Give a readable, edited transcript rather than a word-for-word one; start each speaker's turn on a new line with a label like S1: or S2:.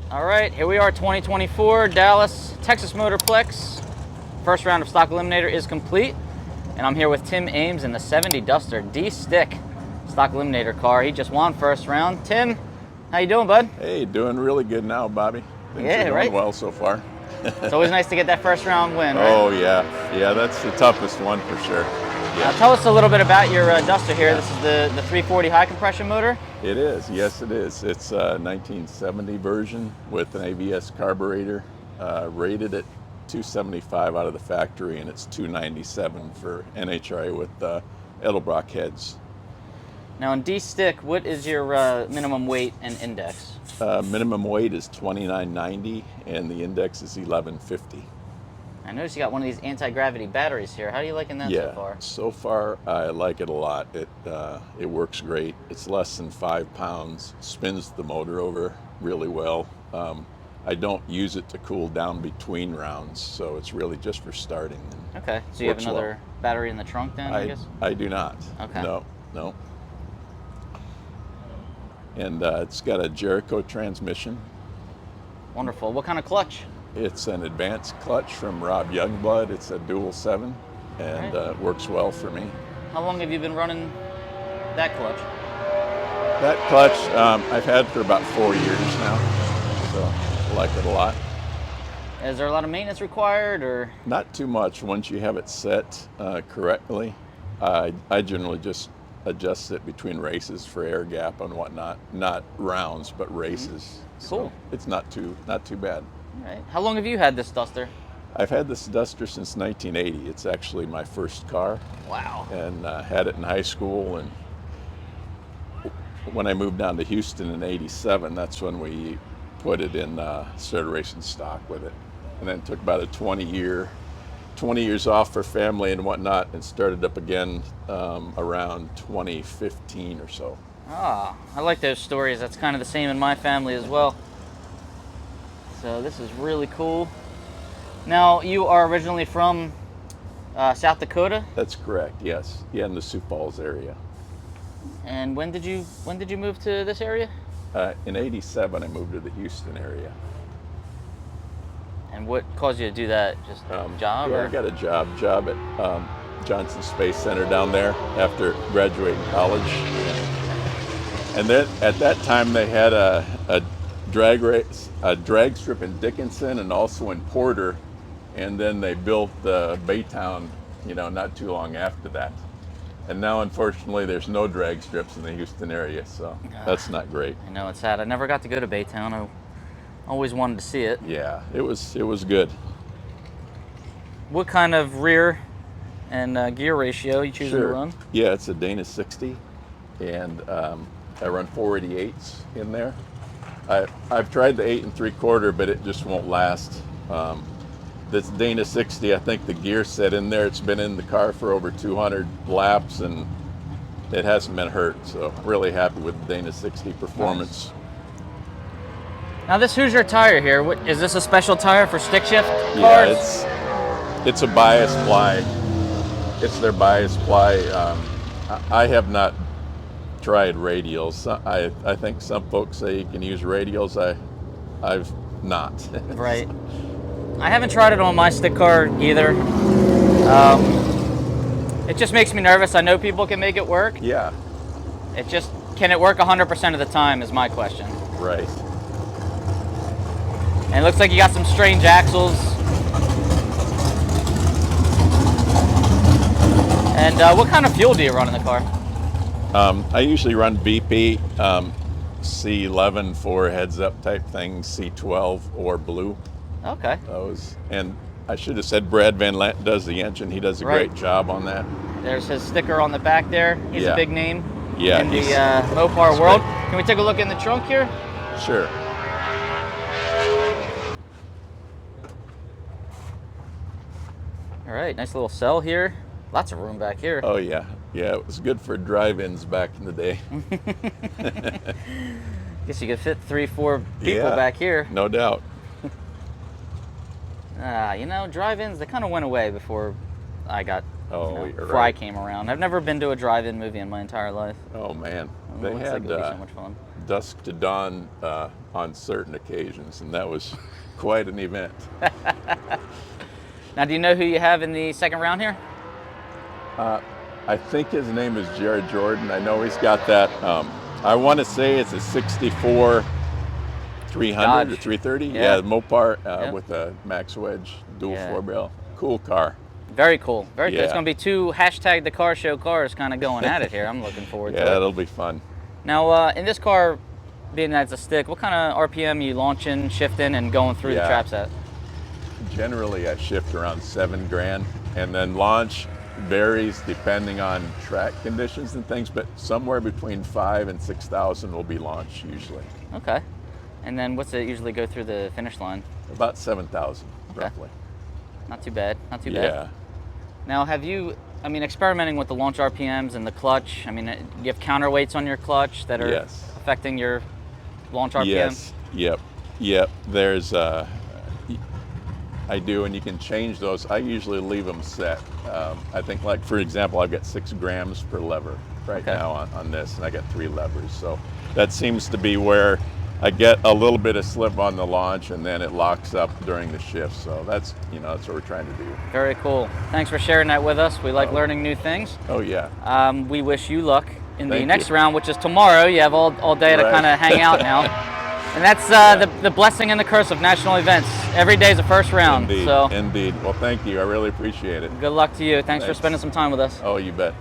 S1: All right, here we are, 2024 Dallas Texas Motorplex. First round of Stock Eliminator is complete, and I'm here with Tim Ames in the 70 Duster D-Stick Stock Eliminator car. He just won first round. Tim, how you doing, bud?
S2: Hey, doing really good now, Bobby. Things are going well so far.
S1: It's always nice to get that first round win, right?
S2: Oh yeah, that's the toughest one for sure.
S1: Now tell us a little bit about your Duster here. This is the 340 high compression motor.
S2: It is, yes it is. It's a 1970 version with an ABS carburetor, rated at 275 out of the factory, and it's 297 for NHRA with Edelbrock heads.
S1: Now in D-Stick, what is your minimum weight and index?
S2: Minimum weight is 2990 and the index is 1150.
S1: I noticed you got one of these anti-gravity batteries here. How are you liking that so far?
S2: So far I like it a lot. It works great. It's less than 5 pounds, spins the motor over really well. I don't use it to cool down between rounds, so it's really just for starting.
S1: Okay, so you have another battery in the trunk then, I guess?
S2: I do not.
S1: Okay.
S2: No. And it's got a Jerico transmission.
S1: Wonderful. What kind of clutch?
S2: It's an advanced clutch from Rob Youngblood. It's a dual 7, and works well for me.
S1: How long have you been running that clutch?
S2: That clutch I've had for about 4 years now, so I like it a lot.
S1: Is there a lot of maintenance required, or?
S2: Not too much. Once you have it set correctly, I generally just adjust it between races for air gap and whatnot. Not rounds, but races.
S1: Cool.
S2: So it's not too bad.
S1: All right. How long have you had this Duster?
S2: I've had this Duster since 1980. It's actually my first car.
S1: Wow.
S2: And had it in high school, and when I moved down to Houston in '87, that's when we put it in, started racing stock with it. And then took about a 20 years off for family and whatnot, and started up again around 2015 or so.
S1: Ah, I like those stories. That's kind of the same in my family as well. So this is really cool. Now, you are originally from South Dakota?
S2: That's correct, yes. Yeah, in the Sioux Falls area.
S1: And when did you move to this area?
S2: In '87, I moved to the Houston area.
S1: And what caused you to do that? Just a job?
S2: Yeah, I got a job at Johnson Space Center down there after graduating college. And then at that time they had a drag strip in Dickinson and also in Porter, and then they built Baytown, not too long after that. And now, unfortunately, there's no drag strips in the Houston area, so that's not great.
S1: I know, it's sad. I never got to go to Baytown. I always wanted to see it.
S2: Yeah, it was good.
S1: What kind of rear and gear ratio are you choosing to run?
S2: Yeah, it's a Dana 60, and I run 488s in there. I've tried the 8 3/4, but it just won't last. This Dana 60, I think the gear set in there, it's been in the car for over 200 laps, and it hasn't been hurt. So really happy with the Dana 60 performance.
S1: Nice. Now this Hoosier tire here, is this a special tire for stick shift cars?
S2: Yeah, it's a bias ply. It's their bias ply. I have not tried radials. I think some folks say you can use radials. I've not.
S1: Right. I haven't tried it on my stick car either. It just makes me nervous. I know people can make it work.
S2: Yeah.
S1: Can it work 100% of the time is my question.
S2: Right.
S1: And it looks like you got some strange axles. And what kind of fuel do you run in the car?
S2: I usually run BP, C11 for heads-up type things, C12 or blue.
S1: Okay.
S2: Those, and I should have said Brad Van Lant does the engine. He does a great job on that.
S1: There's his sticker on the back there. He's a big name in the Mopar world. Can we take a look in the trunk here?
S2: Sure.
S1: All right, nice little cell here. Lots of room back here.
S2: Oh yeah, it was good for drive-ins back in the day.
S1: Guess you could fit 3-4 people back here.
S2: No doubt.
S1: Drive-ins, they kind of went away before I got, before I came around. I've never been to a drive-in movie in my entire life.
S2: Oh man,
S1: It looks like it would be so much fun.
S2: dusk to dawn on certain occasions, and that was quite an event.
S1: Now, do you know who you have in the second round here?
S2: I think his name is Jared Jordan. I know he's got that. I want to say it's a 64 300
S1: Dodge.
S2: or 330.
S1: Yeah.
S2: Yeah, Mopar
S1: Yep.
S2: with a max wedge, dual
S1: Yeah.
S2: 4-barrel. Cool car.
S1: Very cool. Very cool. It's
S2: Yeah.
S1: going to be two hashtag the car show cars kind of going at it here. I'm looking forward to
S2: Yeah,
S1: it.
S2: it'll be fun.
S1: Now, in this car, being that it's a stick, what kind of RPM are you launching, shifting, and going through the
S2: Yeah.
S1: traps at?
S2: Generally, I shift around 7 grand, and then launch varies depending on track conditions and things, but somewhere between 5 and 6,000 will be launched usually.
S1: Okay. And then what's it usually go through the finish line?
S2: About 7,000
S1: Okay.
S2: roughly.
S1: Not too bad. Not too bad.
S2: Yeah.
S1: Now, have you, I mean, experimenting with the launch RPMs and the clutch, I mean, you have counterweights on your clutch that are
S2: Yes.
S1: affecting your launch RPM?
S2: Yes. Yep. There's I do, and you can change those. I usually leave them set. I think, like, for example, I've got 6 grams per lever right
S1: Okay.
S2: now on this, and I got 3 levers. So that seems to be where I get a little bit of slip on the launch, and then it locks up during the shift. So that's what we're trying to do.
S1: Very cool. Thanks for sharing that with us. We like learning new things.
S2: Oh yeah.
S1: We wish you luck in the
S2: Thank
S1: next
S2: you.
S1: round, which is tomorrow. You have all day to
S2: Right.
S1: kind of hang out now. And that's the blessing and the curse of national events. Every day is a first round.
S2: Indeed.
S1: So
S2: Indeed. Well, thank you. I really appreciate it.
S1: good luck to you. Thanks for
S2: Thanks.
S1: spending some time with us.
S2: Oh, you bet.